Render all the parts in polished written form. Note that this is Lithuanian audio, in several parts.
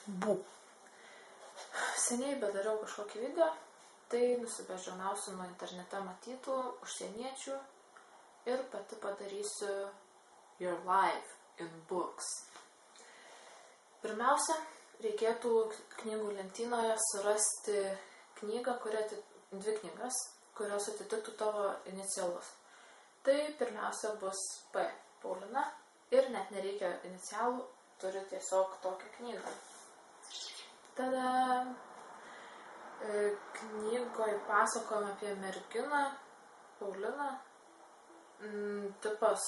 Bu. Seniai bedariau kažkokį video, tai nusibeždžioniausiu nuo internete matytų užsieniečių ir pati padarysiu Your Life in Books. Pirmiausia, reikėtų knygų lentynoje surasti knygą, dvi knygas, kurios atitiktų tavo inicialus. Tai pirmiausia bus P. Paulina ir net nereikia inicialų, turi tiesiog tokią knygą. Tada knygoje pasakojama apie merginą, Pauliną, tipas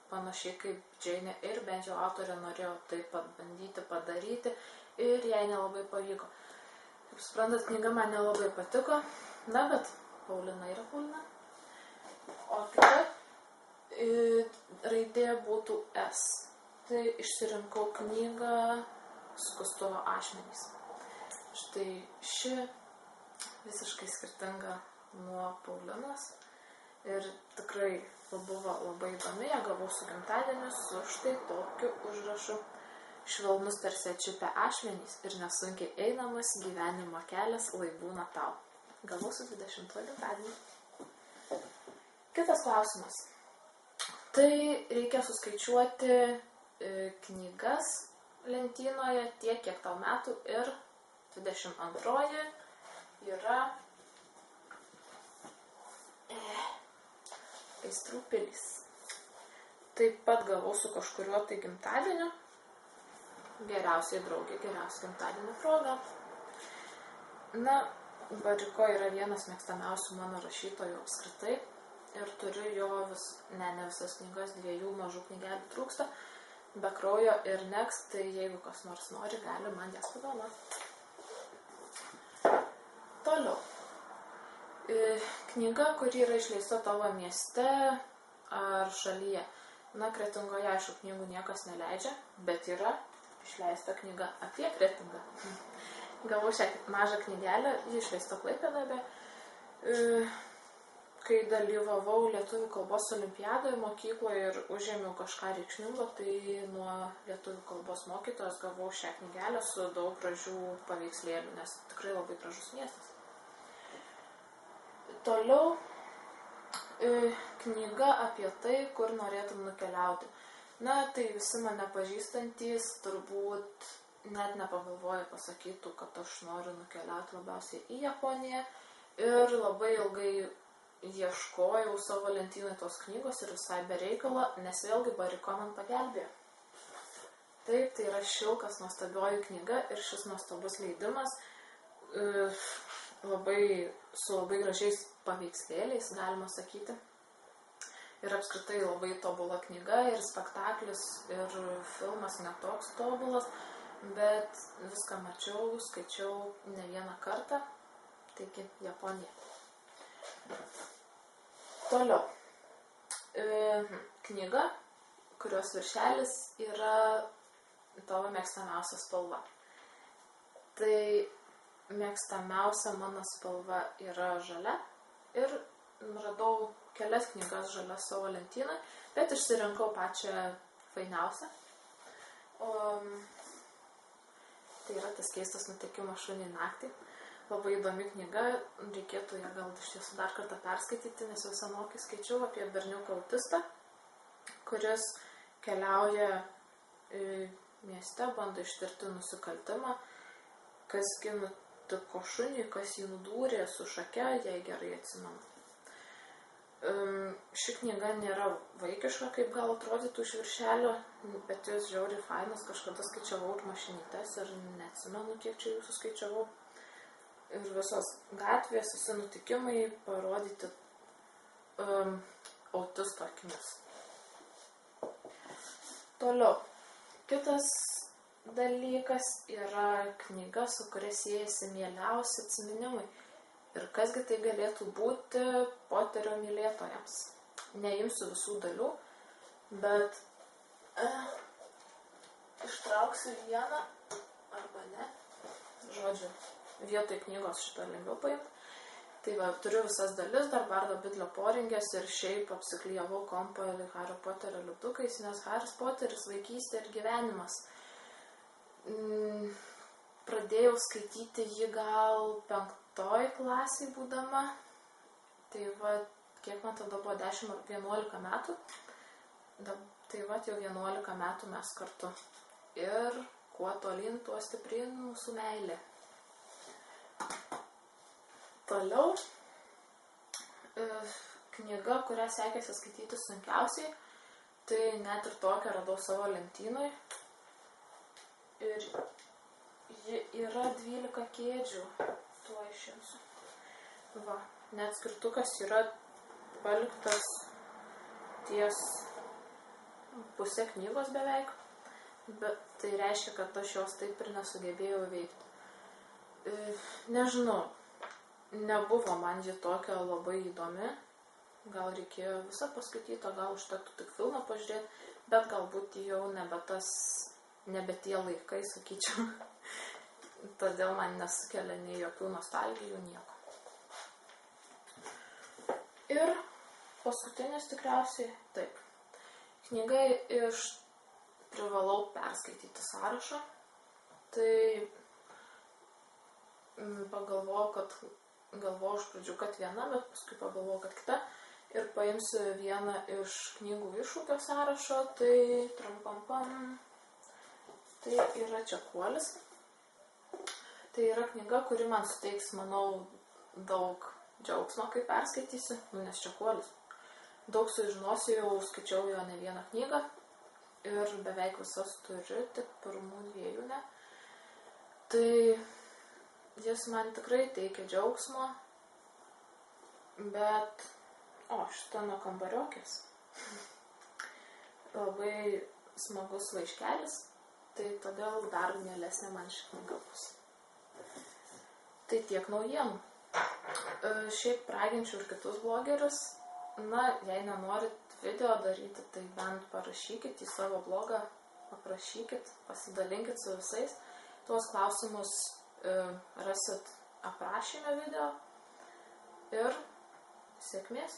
panašiai kaip Jane ir bent jau autorė norėjo taip pat bandyti padaryti ir jai nelabai pavyko. Kaip suprantat, knyga man nelabai patiko, bet Paulina yra Paulina. O kita raidė būtų S. Tai išsirinkau knygą Skustuvo ašmenys. Štai ši visiškai skirtinga nuo Paulinos ir tikrai buvo labai įdomi, ją gavau su gimtadieniu su štai tokiu užrašu: švelnus tarsi atšipę ašmenys ir nesunkiai einamas gyvenimo kelias lai būna tau. Gavau su 20 gimtadieniu. Kitas klausimas. Tai reikia suskaičiuoti knygas lentynoje tiek, kiek tau metų, ir 22 yra Aistrų pilis. Taip pat gavau su kažkuriuo tai gimtadieniu, geriausiai draugė, geriausia gimtadienio proga. Bariko yra vienas mėgstamiausių mano rašytojų apskritai ir turiu jo ne visas knygas, 2 mažų knygelių trūksta. Be kraujo ir Next, tai jeigu kas nors nori, gali man jas padovanoti. Toliau. Knyga, kuri yra išleista tavo mieste ar šalyje. Kretingoje, aišku, knygų niekas neleidžia, bet yra išleista knyga apie Kretingą. Gavau šią mažą knygelę, ji išleista Klaipėdoje. Kai dalyvavau lietuvių kalbos olimpiadoje mokykloje ir užėmiau kažką reikšmingo, tai nuo lietuvių kalbos mokytojos gavau šią knygelę su daug gražių paveikslėlių, nes tikrai labai gražus miestas. Toliau knyga apie tai, kur norėtum nukeliauti. Tai visi mane pažįstantys turbūt net nepagalvoja pasakytų, kad aš noriu nukeliauti labiausiai į Japoniją ir labai ilgai ieškojau savo lentynai tos knygos ir visai be reikalo, nes vėlgi Bariko man pagelbėjo. Taip, tai yra Šilkas nuostabioji knyga ir šis nuostabus leidimas su labai gražiais paveikslėliais, galima sakyti. Ir apskritai labai tobula knyga ir spektaklis ir filmas netoks tobulas, bet viską mačiau, skaičiau ne vieną kartą, taigi Japonija. Toliau. Knyga, kurios viršelis yra tavo mėgstamiausia spalva. Tai mėgstamiausia mano spalva yra žalia ir radau kelias knygas žalias savo lentyną, bet išsirinkau pačią fainiausią. Tai yra Tas keistas nutikimas šuniui naktį. Labai įdomi knyga, reikėtų ją gal iš tiesų dar kartą perskaityti, nes jau senokai skaičiau apie berniuką autistą, kuris keliauja mieste, bando ištirti nusikaltimą, kasgi nutiko šuniui, kas jį nudūrė su šake, jei gerai atsimenu. Ši knyga nėra vaikiška, kaip gal atrodytų iš viršelio, bet jis žiauriai fainas, kažkada skaičiavau ir mašinytes ir neatsimenu, kiek čia jūsų skaičiavau. Ir visos gatvės, visi nutikimai parodyti autisto akimis. Toliau. Kitas dalykas yra knyga, su kuria siejasi mieliausi atsiminimai. Ir kasgi tai galėtų būti Poterio mylėtojams. Neimsiu visų dalių, bet ištrauksiu vieną arba ne. Žodžiu, vietoj knygos šitą lengviau paimti. Tai turiu visas dalis, dar Bardo Bidlio poringės ir šiaip apsiklijavau kompą Hario Poterio liudukais, nes Haris Poteris vaikystė ir gyvenimas. pradėjau skaityti jį gal 5 klasėj būdama. Tai va, kiek man tada buvo 10 ar 11 metų. Tai va, jau 11 metų mes kartu. Ir kuo tolyn, tuo stipryn mūsų meilė. Toliau, knyga, kurią sekėsi skaityti sunkiausiai, tai net ir tokią radau savo lentynoj. Ir ji yra 12 kėdžių. Tuo išimsiu. Va, net skirtukas yra paliktas ties pusė knygos beveik. Bet tai reiškia, kad aš jos taip ir nesugebėjau veikti. Nežinau, nebuvo man ji tokia labai įdomi. Gal reikėjo visą paskaityti, gal užtektų tik filmą pažiūrėti, bet galbūt jau nebe tie laikai, sakyčiau. Todėl man nesukelia nei jokių nostalgijų, nieko. Ir paskutinis tikriausiai, taip. Knyga iš privalau perskaityti sąrašą. Tai galvojau iš pradžių, kad viena, bet paskui pagalvojau, kad kita. Ir paimsiu vieną iš knygų iššūkio sąrašo. Tai tai yra Čekuolis. Tai yra knyga, kuri man suteiks, manau, daug džiaugsmo, kai perskaitysiu, nes Čekuolis. Daug sužinosiu, jau skaičiau jo ne vieną knygą. Ir beveik visas turiu, tik pirmų 2 ne. Tai jis man tikrai teikia džiaugsmo, bet, šitą nuo kambariokės. Labai smagus laiškelis, tai todėl dar mielesnė man ši knyga bus. Tai tiek naujienų. Šiaip raginčiau ir kitus blogerius. Na, jei nenorit video daryti, tai bent parašykit į savo blogą, paprašykit, pasidalinkit su visais. Tuos klausimus rasit aprašyme video ir sėkmės.